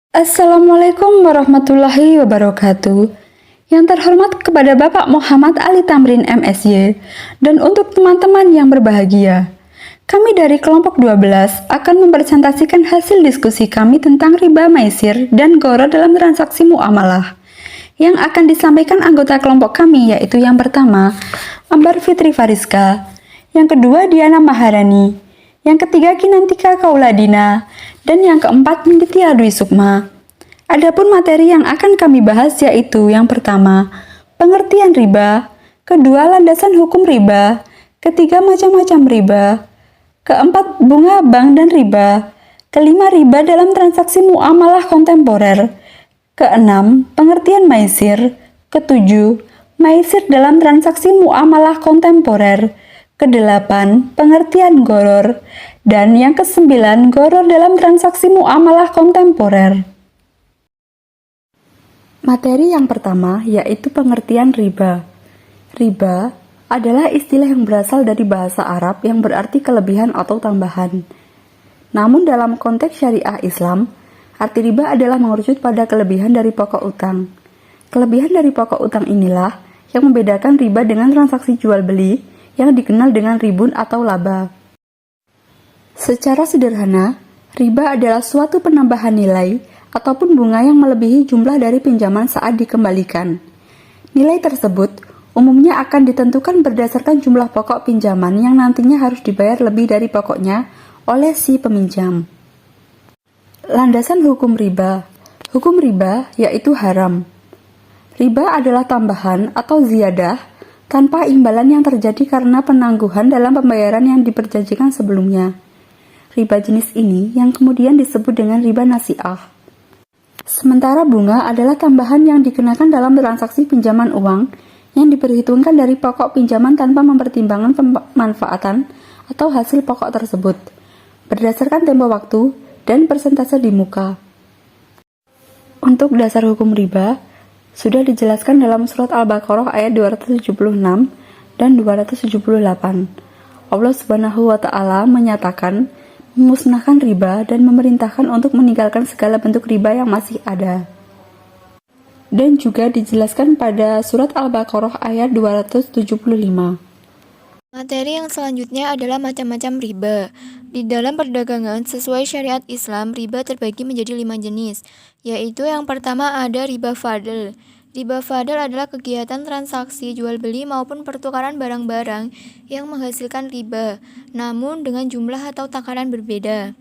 Assalamualaikum warahmatullahi wabarakatuh. Yang terhormat kepada Bapak Muhammad Ali Tamrin MSy dan untuk teman-teman yang berbahagia. Kami dari kelompok 12 akan mempresentasikan hasil diskusi kami tentang riba maisir dan goro dalam transaksi muamalah. Yang akan disampaikan anggota kelompok kami yaitu yang pertama, Ambar Fitri Fariska, yang kedua Diana Maharani, yang ketiga Kinantika Kauladina, dan yang keempat Nindita Dwi Sukma. Adapun materi yang akan kami bahas yaitu yang pertama, pengertian riba, kedua landasan hukum riba, ketiga macam-macam riba, keempat bunga bank dan riba, kelima riba dalam transaksi muamalah kontemporer, keenam pengertian maisir, ketujuh maisir dalam transaksi muamalah kontemporer, kedelapan pengertian goror, dan yang kesembilan goror dalam transaksi muamalah kontemporer. Materi yang pertama yaitu pengertian riba. Riba adalah istilah yang berasal dari bahasa Arab yang berarti kelebihan atau tambahan. Namun dalam konteks syariah Islam, arti riba adalah mengerucut pada kelebihan dari pokok utang. Kelebihan dari pokok utang inilah yang membedakan riba dengan transaksi jual beli yang dikenal dengan ribun atau laba. Secara sederhana, riba adalah suatu penambahan nilai ataupun bunga yang melebihi jumlah dari pinjaman saat dikembalikan. Nilai tersebut umumnya akan ditentukan berdasarkan jumlah pokok pinjaman yang nantinya harus dibayar lebih dari pokoknya oleh si peminjam. Landasan hukum riba. Hukum riba yaitu haram. Riba adalah tambahan atau ziyadah tanpa imbalan yang terjadi karena penangguhan dalam pembayaran yang diperjanjikan sebelumnya. Riba jenis ini yang kemudian disebut dengan riba nasi'ah. Sementara bunga adalah tambahan yang dikenakan dalam transaksi pinjaman uang yang diperhitungkan dari pokok pinjaman tanpa mempertimbangkan pemanfaatan atau hasil pokok tersebut, berdasarkan tempo waktu dan persentase di muka. Untuk dasar hukum riba, sudah dijelaskan dalam surat Al-Baqarah ayat 276 dan 278. Allah Subhanahu wa Ta'ala menyatakan memusnahkan riba dan memerintahkan untuk meninggalkan segala bentuk riba yang masih ada. Dan juga dijelaskan pada surat Al-Baqarah ayat 275. Materi yang selanjutnya adalah macam-macam riba. Di dalam perdagangan sesuai syariat Islam, riba terbagi menjadi 5 jenis, yaitu yang pertama ada riba fadl. Riba fadl adalah kegiatan transaksi jual beli maupun pertukaran barang-barang yang menghasilkan riba, namun dengan jumlah atau takaran berbeda.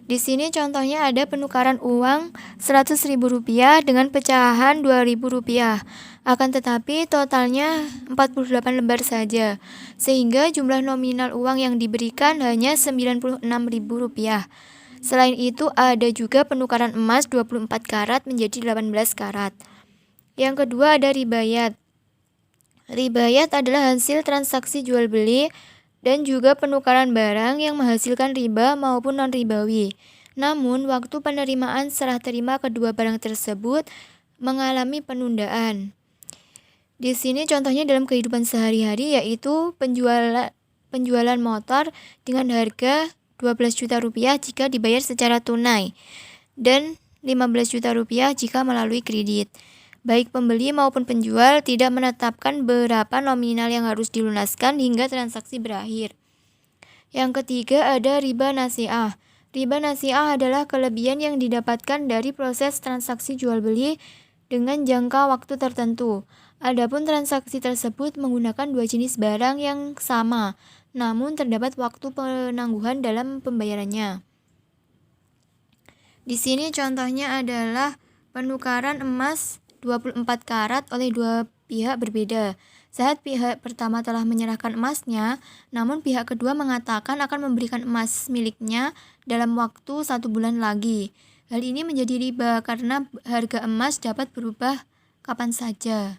Di sini contohnya ada penukaran uang Rp100.000 dengan pecahan Rp2.000. Akan tetapi totalnya 48 lembar saja, sehingga jumlah nominal uang yang diberikan hanya Rp96.000. Selain itu ada juga penukaran emas 24 karat menjadi 18 karat. Yang kedua ada ribayat. Ribayat adalah hasil transaksi jual beli dan juga penukaran barang yang menghasilkan riba maupun non-ribawi. Namun, waktu penerimaan serah terima kedua barang tersebut mengalami penundaan. Di sini contohnya dalam kehidupan sehari-hari yaitu penjualan motor dengan harga Rp12 juta jika dibayar secara tunai dan Rp15 juta jika melalui kredit. Baik pembeli maupun penjual tidak menetapkan berapa nominal yang harus dilunaskan hingga transaksi berakhir. Yang ketiga ada riba nasi'ah. Riba nasi'ah adalah kelebihan yang didapatkan dari proses transaksi jual beli dengan jangka waktu tertentu. Adapun transaksi tersebut menggunakan dua jenis barang yang sama, namun terdapat waktu penangguhan dalam pembayarannya. Di sini contohnya adalah penukaran emas 24 karat oleh dua pihak berbeda. Saat pihak pertama telah menyerahkan emasnya, namun pihak kedua mengatakan akan memberikan emas miliknya dalam waktu 1 bulan lagi. Hal ini menjadi riba karena harga emas dapat berubah kapan saja.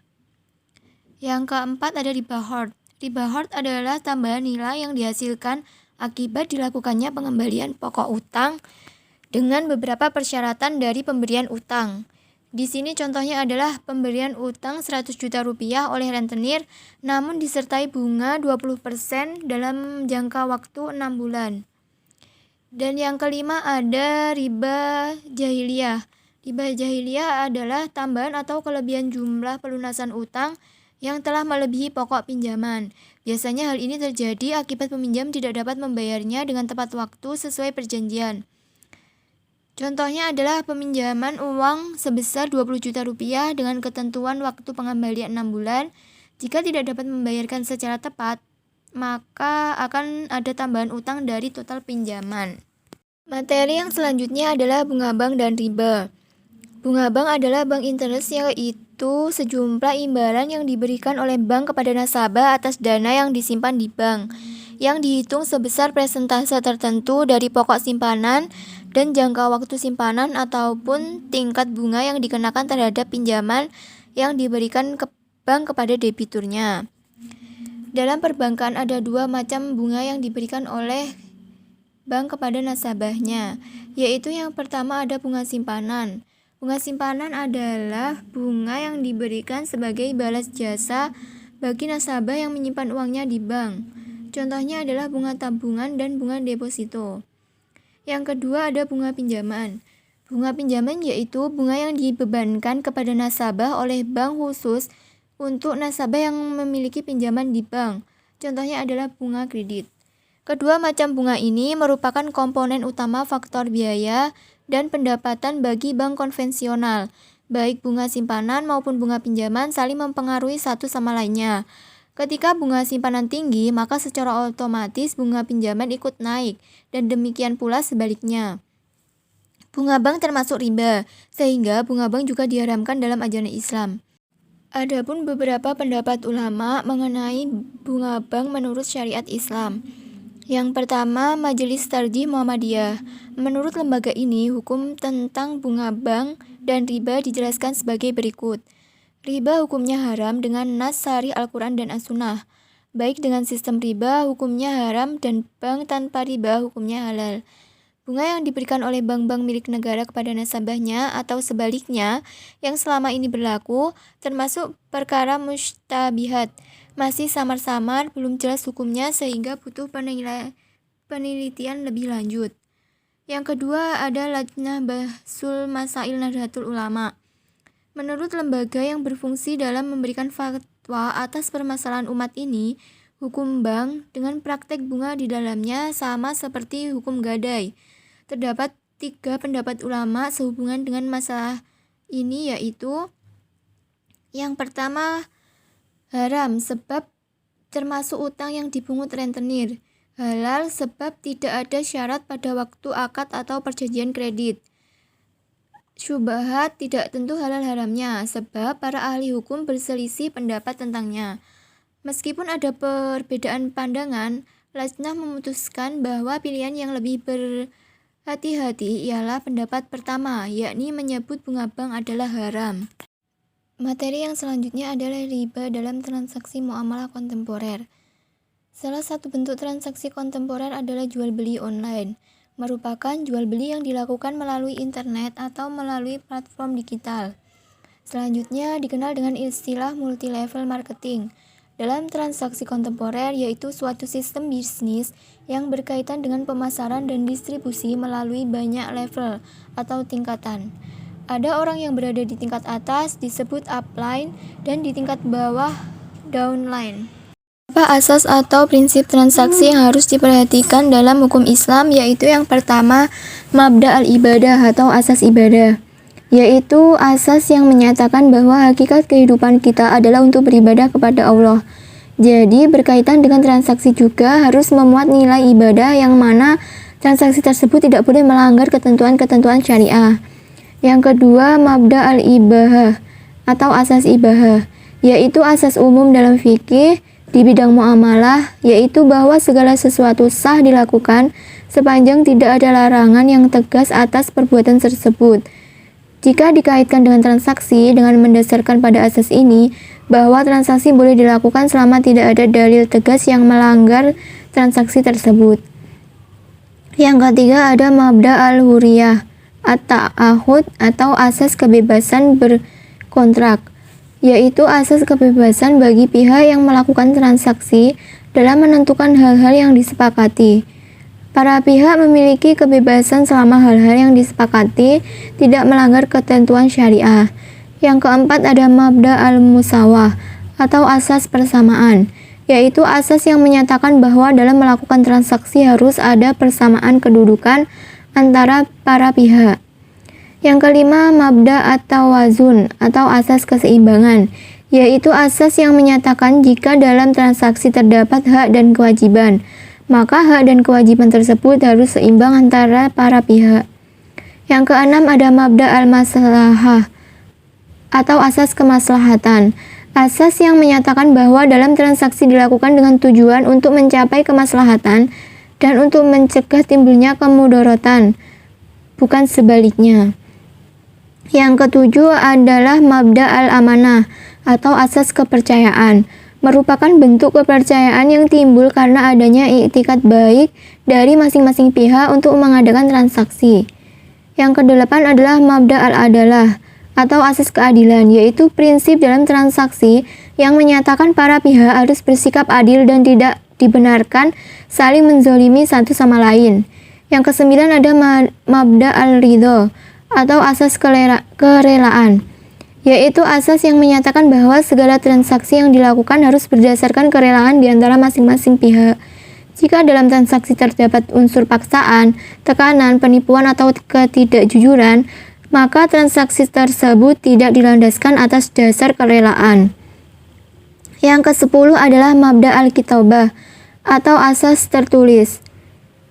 Yang keempat ada riba hord. Riba hord adalah tambahan nilai yang dihasilkan akibat dilakukannya pengembalian pokok utang dengan beberapa persyaratan dari pemberian utang. Di sini contohnya adalah pemberian utang Rp100 juta oleh rentenir, namun disertai bunga 20% dalam jangka waktu 6 bulan. Dan yang kelima ada riba jahiliyah. Riba jahiliyah adalah tambahan atau kelebihan jumlah pelunasan utang yang telah melebihi pokok pinjaman. Biasanya hal ini terjadi akibat peminjam tidak dapat membayarnya dengan tepat waktu sesuai perjanjian. Contohnya adalah peminjaman uang sebesar 20 juta rupiah dengan ketentuan waktu pengembalian 6 bulan. Jika tidak dapat membayarkan secara tepat, maka akan ada tambahan utang dari total pinjaman. Materi yang selanjutnya adalah bunga bank dan riba. Bunga bank adalah bank interest, yaitu sejumlah imbalan yang diberikan oleh bank kepada nasabah atas dana yang disimpan di bank, yang dihitung sebesar persentase tertentu dari pokok simpanan dan jangka waktu simpanan ataupun tingkat bunga yang dikenakan terhadap pinjaman yang diberikan ke bank kepada debiturnya. Dalam perbankan ada dua macam bunga yang diberikan oleh bank kepada nasabahnya, yaitu yang pertama ada bunga simpanan. Bunga simpanan adalah bunga yang diberikan sebagai balas jasa bagi nasabah yang menyimpan uangnya di bank. Contohnya adalah bunga tabungan dan bunga deposito. Yang kedua ada bunga pinjaman. Bunga pinjaman yaitu bunga yang dibebankan kepada nasabah oleh bank khusus untuk nasabah yang memiliki pinjaman di bank. Contohnya adalah bunga kredit. Kedua macam bunga ini merupakan komponen utama faktor biaya dan pendapatan bagi bank konvensional. Baik bunga simpanan maupun bunga pinjaman saling mempengaruhi satu sama lainnya. Ketika bunga simpanan tinggi, maka secara otomatis bunga pinjaman ikut naik, dan demikian pula sebaliknya. Bunga bank termasuk riba, sehingga bunga bank juga diharamkan dalam ajaran Islam. Adapun beberapa pendapat ulama mengenai bunga bank menurut syariat Islam. Yang pertama, Majelis Tarjih Muhammadiyah. Menurut lembaga ini, hukum tentang bunga bank dan riba dijelaskan sebagai berikut. Riba hukumnya haram dengan nas sharih Al-Quran dan As-Sunnah. Baik dengan sistem riba, hukumnya haram, dan bank tanpa riba, hukumnya halal. Bunga yang diberikan oleh bank-bank milik negara kepada nasabahnya atau sebaliknya yang selama ini berlaku termasuk perkara mustabihat, masih samar-samar, belum jelas hukumnya sehingga butuh penelitian lebih lanjut. Yang kedua ada Lajnah Bahsul Masail Nahdlatul Ulama. Menurut lembaga yang berfungsi dalam memberikan fatwa atas permasalahan umat ini, hukum bank dengan praktek bunga di dalamnya sama seperti hukum gadai. Terdapat 3 pendapat ulama sehubungan dengan masalah ini, yaitu yang pertama, haram sebab termasuk utang yang dipungut rentenir. Halal sebab tidak ada syarat pada waktu akad atau perjanjian kredit. Syubhat tidak tentu halal haramnya sebab para ahli hukum berselisih pendapat tentangnya. Meskipun ada perbedaan pandangan, Lajnah memutuskan bahwa pilihan yang lebih berhati-hati ialah pendapat pertama, yakni menyebut bunga bank adalah haram. Materi yang selanjutnya adalah riba dalam transaksi muamalah kontemporer. Salah satu bentuk transaksi kontemporer adalah jual beli online, merupakan jual beli yang dilakukan melalui internet atau melalui platform digital. Selanjutnya dikenal dengan istilah multi-level marketing. Dalam transaksi kontemporer yaitu suatu sistem bisnis yang berkaitan dengan pemasaran dan distribusi melalui banyak level atau tingkatan. Ada orang yang berada di tingkat atas disebut upline dan di tingkat bawah downline. Apa asas atau prinsip transaksi yang harus diperhatikan dalam hukum Islam, yaitu yang pertama, mabda al-ibadah atau asas ibadah, yaitu asas yang menyatakan bahwa hakikat kehidupan kita adalah untuk beribadah kepada Allah. Jadi berkaitan dengan transaksi juga harus memuat nilai ibadah yang mana transaksi tersebut tidak boleh melanggar ketentuan-ketentuan syariah. Yang kedua, mabda al-ibahah atau asas ibahah, yaitu asas umum dalam fikih di bidang muamalah, yaitu bahwa segala sesuatu sah dilakukan sepanjang tidak ada larangan yang tegas atas perbuatan tersebut. Jika dikaitkan dengan transaksi dengan mendasarkan pada asas ini, bahwa transaksi boleh dilakukan selama tidak ada dalil tegas yang melanggar transaksi tersebut. Yang ketiga ada mabda al-huriyah at-ta'ahud atau asas kebebasan berkontrak, yaitu asas kebebasan bagi pihak yang melakukan transaksi dalam menentukan hal-hal yang disepakati. Para pihak memiliki kebebasan selama hal-hal yang disepakati tidak melanggar ketentuan syariah. Yang keempat ada mabda al-musawah atau asas persamaan, yaitu asas yang menyatakan bahwa dalam melakukan transaksi harus ada persamaan kedudukan antara para pihak. Yang kelima, mabda at-tawazun atau asas keseimbangan, yaitu asas yang menyatakan jika dalam transaksi terdapat hak dan kewajiban, maka hak dan kewajiban tersebut harus seimbang antara para pihak. Yang keenam ada mabda al-maslahah atau asas kemaslahatan, asas yang menyatakan bahwa dalam transaksi dilakukan dengan tujuan untuk mencapai kemaslahatan dan untuk mencegah timbulnya kemudaratan, bukan sebaliknya. Yang ketujuh adalah mabda al-amanah atau asas kepercayaan, merupakan bentuk kepercayaan yang timbul karena adanya iktikad baik dari masing-masing pihak untuk mengadakan transaksi. Yang kedelapan adalah mabda al-adalah atau asas keadilan, yaitu prinsip dalam transaksi yang menyatakan para pihak harus bersikap adil dan tidak dibenarkan saling menzolimi satu sama lain. Yang kesembilan ada mabda al-ridho atau asas kerelaan, yaitu asas yang menyatakan bahwa segala transaksi yang dilakukan harus berdasarkan kerelaan di antara masing-masing pihak. Jika dalam transaksi terdapat unsur paksaan, tekanan, penipuan, atau ketidakjujuran, maka transaksi tersebut tidak dilandaskan atas dasar kerelaan. Yang ke-10 adalah mabda al-kitabah atau asas tertulis,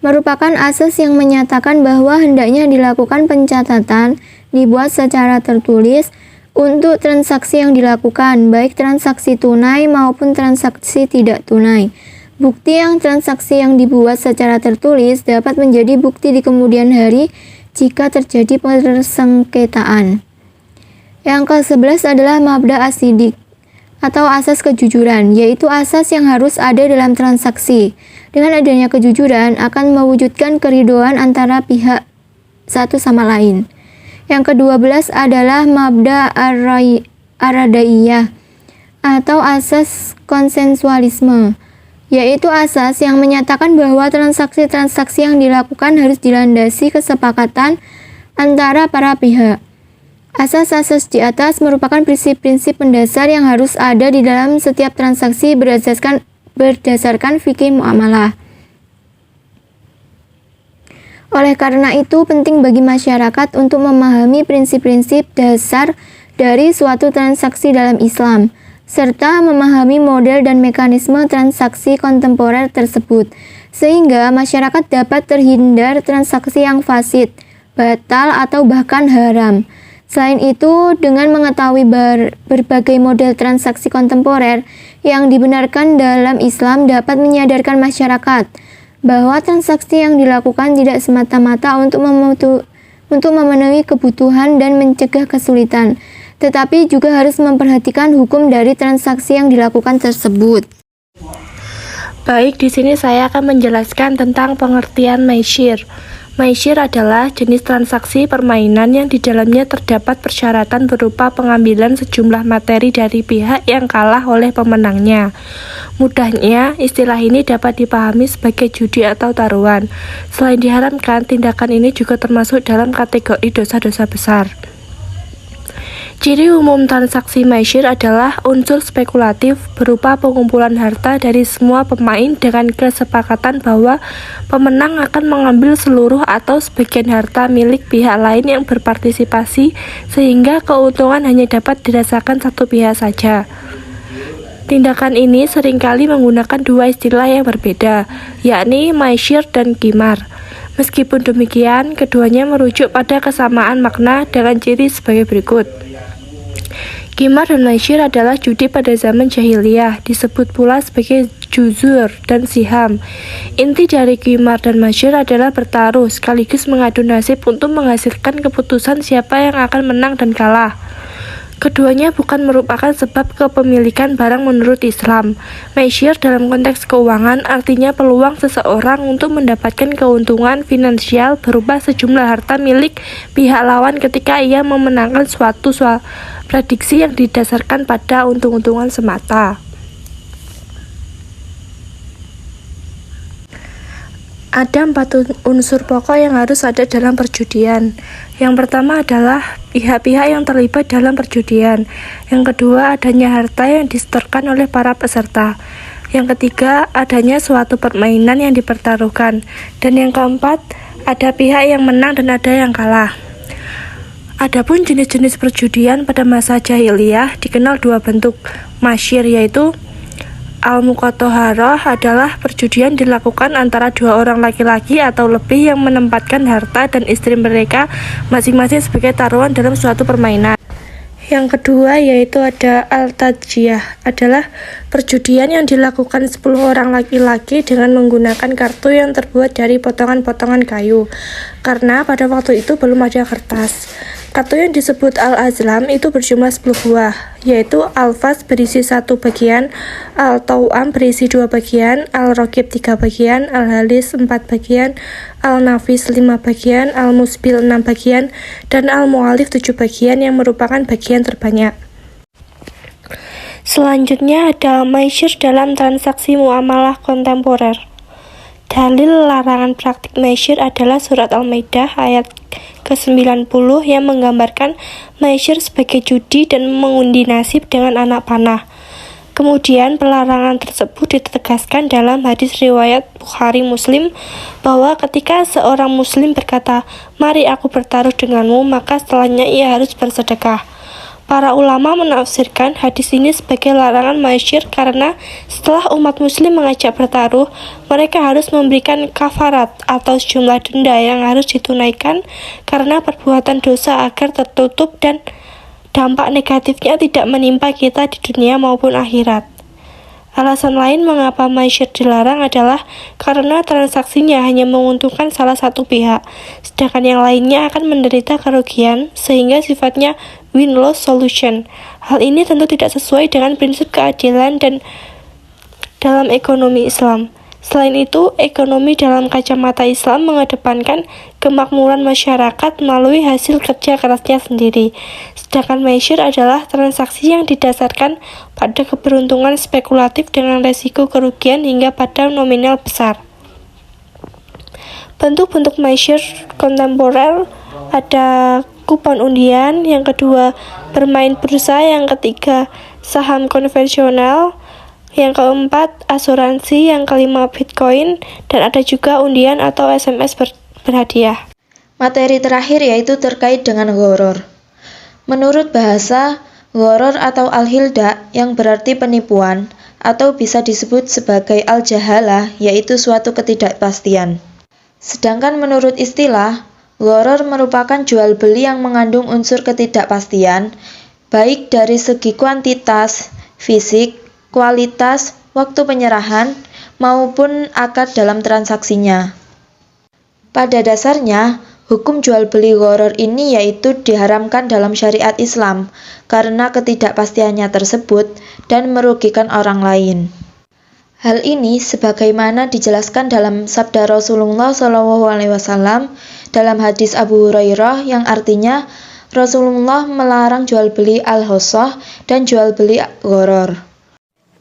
merupakan asas yang menyatakan bahwa hendaknya dilakukan pencatatan dibuat secara tertulis untuk transaksi yang dilakukan, baik transaksi tunai maupun transaksi tidak tunai. Bukti yang transaksi yang dibuat secara tertulis dapat menjadi bukti di kemudian hari jika terjadi persengketaan. Yang ke-11 adalah mabda as-sidik atau asas kejujuran, yaitu asas yang harus ada dalam transaksi. Dengan adanya kejujuran akan mewujudkan keridhaan antara pihak satu sama lain. Yang ke-12 adalah mabda ar-radaiyah atau asas konsensualisme, yaitu asas yang menyatakan bahwa transaksi-transaksi yang dilakukan harus dilandasi kesepakatan antara para pihak. Asas-asas di atas merupakan prinsip-prinsip mendasar yang harus ada di dalam setiap transaksi berdasarkan fikih muamalah. Oleh karena itu, penting bagi masyarakat untuk memahami prinsip-prinsip dasar dari suatu transaksi dalam Islam, serta memahami model dan mekanisme transaksi kontemporer tersebut, sehingga masyarakat dapat terhindar transaksi yang fasid, batal, atau bahkan haram. Selain itu, dengan mengetahui berbagai model transaksi kontemporer yang dibenarkan dalam Islam dapat menyadarkan masyarakat bahwa transaksi yang dilakukan tidak semata-mata untuk memenuhi kebutuhan dan mencegah kesulitan, tetapi juga harus memperhatikan hukum dari transaksi yang dilakukan tersebut. Baik, di sini saya akan menjelaskan tentang pengertian maisir. Maisir adalah jenis transaksi permainan yang di dalamnya terdapat persyaratan berupa pengambilan sejumlah materi dari pihak yang kalah oleh pemenangnya. Mudahnya, istilah ini dapat dipahami sebagai judi atau taruhan. Selain diharamkan, tindakan ini juga termasuk dalam kategori dosa-dosa besar. Ciri umum transaksi maisir adalah unsur spekulatif berupa pengumpulan harta dari semua pemain dengan kesepakatan bahwa pemenang akan mengambil seluruh atau sebagian harta milik pihak lain yang berpartisipasi, sehingga keuntungan hanya dapat dirasakan satu pihak saja. Tindakan ini seringkali menggunakan dua istilah yang berbeda, yakni maisir dan qimar. Meskipun demikian, keduanya merujuk pada kesamaan makna dengan ciri sebagai berikut. Qimar dan maisir adalah judi pada zaman jahiliyah, disebut pula sebagai juzur dan siham. Inti dari qimar dan maisir adalah bertaruh sekaligus mengadu nasib untuk menghasilkan keputusan siapa yang akan menang dan kalah. Keduanya bukan merupakan sebab kepemilikan barang menurut Islam. Maisir dalam konteks keuangan artinya peluang seseorang untuk mendapatkan keuntungan finansial berupa sejumlah harta milik pihak lawan ketika ia memenangkan suatu prediksi yang didasarkan pada untung-untungan semata. Ada 4 unsur pokok yang harus ada dalam perjudian. Yang pertama adalah pihak-pihak yang terlibat dalam perjudian. Yang kedua, adanya harta yang disetorkan oleh para peserta. Yang ketiga, adanya suatu permainan yang dipertaruhkan. Dan yang keempat, ada pihak yang menang dan ada yang kalah. Adapun jenis-jenis perjudian pada masa jahiliyah dikenal 2 bentuk. Masyir yaitu Al-Muqatoharah adalah perjudian dilakukan antara 2 orang laki-laki atau lebih yang menempatkan harta dan istri mereka masing-masing sebagai taruhan dalam suatu permainan. Yang kedua yaitu ada Al-Tajiyah, adalah perjudian yang dilakukan 10 orang laki-laki dengan menggunakan kartu yang terbuat dari potongan-potongan kayu, karena pada waktu itu belum ada kertas. Kartu yang disebut Al-Azlam itu berjumlah 10 buah, yaitu Al-Fas berisi 1 bagian, Al-Tawam berisi 2 bagian, Al-Raqib 3 bagian, Al-Halis 4 bagian, Al-Nafis 5 bagian, Al-Musbil 6 bagian, dan Al-Mu'alif 7 bagian yang merupakan bagian terbanyak. Selanjutnya ada maisir dalam transaksi muamalah kontemporer. Dalil larangan praktik maisir adalah surat Al-Maidah ayat ke-90 yang menggambarkan maisir sebagai judi dan mengundi nasib dengan anak panah. Kemudian pelarangan tersebut ditegaskan dalam hadis riwayat Bukhari Muslim bahwa ketika seorang muslim berkata, "Mari aku bertaruh denganmu," maka setelahnya ia harus bersedekah. Para ulama menafsirkan hadis ini sebagai larangan maisir karena setelah umat muslim mengajak bertaruh, mereka harus memberikan kafarat atau sejumlah denda yang harus ditunaikan karena perbuatan dosa agar tertutup dan dampak negatifnya tidak menimpa kita di dunia maupun akhirat. Alasan lain mengapa maisir dilarang adalah karena transaksinya hanya menguntungkan salah satu pihak, sedangkan yang lainnya akan menderita kerugian, sehingga sifatnya win-loss solution. Hal ini tentu tidak sesuai dengan prinsip keadilan dan dalam ekonomi Islam. Selain itu, ekonomi dalam kacamata Islam mengedepankan kemakmuran masyarakat melalui hasil kerja kerasnya sendiri. Sedangkan maisir adalah transaksi yang didasarkan pada keberuntungan spekulatif dengan resiko kerugian hingga pada nominal besar. Bentuk-bentuk maisir kontemporer ada kupon undian, yang kedua bermain bursa, yang ketiga saham konvensional, yang keempat asuransi, yang kelima Bitcoin, dan ada juga undian atau SMS berhadiah. Materi terakhir yaitu terkait dengan gharar. Menurut bahasa, gharar atau al-hilda yang berarti penipuan atau bisa disebut sebagai al-jahalah yaitu suatu ketidakpastian. Sedangkan menurut istilah, gharar merupakan jual beli yang mengandung unsur ketidakpastian baik dari segi kuantitas, fisik, kualitas, waktu penyerahan, maupun akad dalam transaksinya. Pada dasarnya, hukum jual beli gharar ini yaitu diharamkan dalam syariat Islam karena ketidakpastiannya tersebut dan merugikan orang lain. Hal ini sebagaimana dijelaskan dalam sabda Rasulullah SAW dalam hadis Abu Hurairah yang artinya Rasulullah melarang jual beli al-hosoh dan jual beli gharar.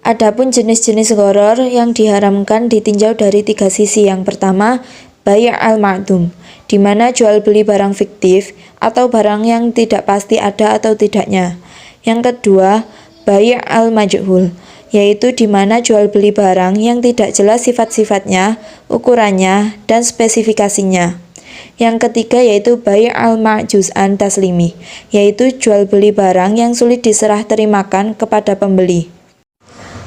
Adapun jenis-jenis gharar yang diharamkan ditinjau dari 3 sisi. Yang pertama, bai' al-ma'dum, di mana jual beli barang fiktif atau barang yang tidak pasti ada atau tidaknya. Yang kedua, bai' al-majhul, yaitu di mana jual beli barang yang tidak jelas sifat-sifatnya, ukurannya, dan spesifikasinya. Yang ketiga yaitu bai' al-ma'juz'an taslimi, yaitu jual beli barang yang sulit diserah terimakan kepada pembeli.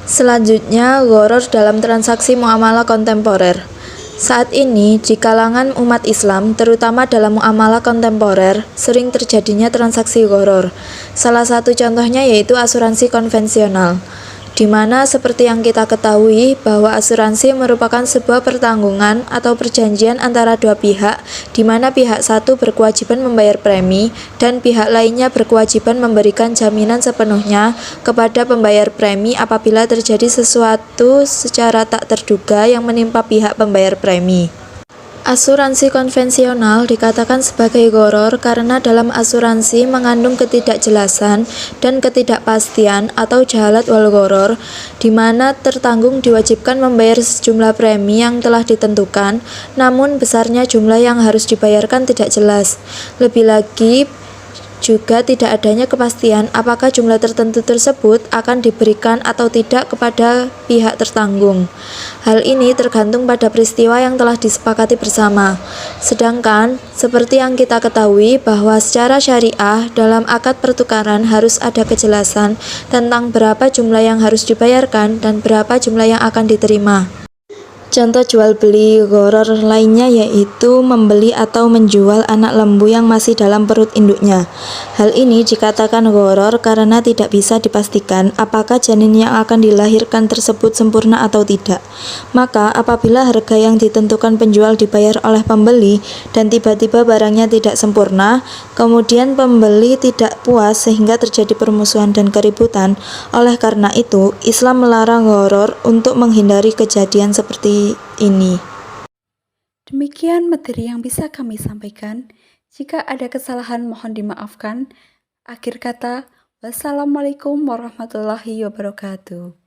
Selanjutnya, gharar dalam transaksi muamalah kontemporer. Saat ini, di kalangan umat Islam, terutama dalam muamalah kontemporer, sering terjadinya transaksi gharar. Salah satu contohnya yaitu asuransi konvensional, di mana seperti yang kita ketahui bahwa asuransi merupakan sebuah pertanggungan atau perjanjian antara 2 pihak, di mana pihak satu berkewajiban membayar premi dan pihak lainnya berkewajiban memberikan jaminan sepenuhnya kepada pembayar premi apabila terjadi sesuatu secara tak terduga yang menimpa pihak pembayar premi. Asuransi konvensional dikatakan sebagai gharar karena dalam asuransi mengandung ketidakjelasan dan ketidakpastian atau jahalat wal gharar, di mana tertanggung diwajibkan membayar sejumlah premi yang telah ditentukan, namun besarnya jumlah yang harus dibayarkan tidak jelas. Lebih lagi, juga tidak adanya kepastian apakah jumlah tertentu tersebut akan diberikan atau tidak kepada pihak tertanggung. Hal ini tergantung pada peristiwa yang telah disepakati bersama. Sedangkan, seperti yang kita ketahui bahwa secara syariah dalam akad pertukaran harus ada kejelasan tentang berapa jumlah yang harus dibayarkan dan berapa jumlah yang akan diterima. Contoh jual beli gharar lainnya yaitu membeli atau menjual anak lembu yang masih dalam perut induknya. Hal ini dikatakan gharar karena tidak bisa dipastikan apakah janin yang akan dilahirkan tersebut sempurna atau tidak. Maka apabila harga yang ditentukan penjual dibayar oleh pembeli dan tiba-tiba barangnya tidak sempurna, kemudian pembeli tidak puas sehingga terjadi permusuhan dan keributan. Oleh karena itu, Islam melarang gharar untuk menghindari kejadian seperti ini. Demikian materi yang bisa kami sampaikan. Jika ada kesalahan mohon dimaafkan. Akhir kata, wassalamualaikum warahmatullahi wabarakatuh.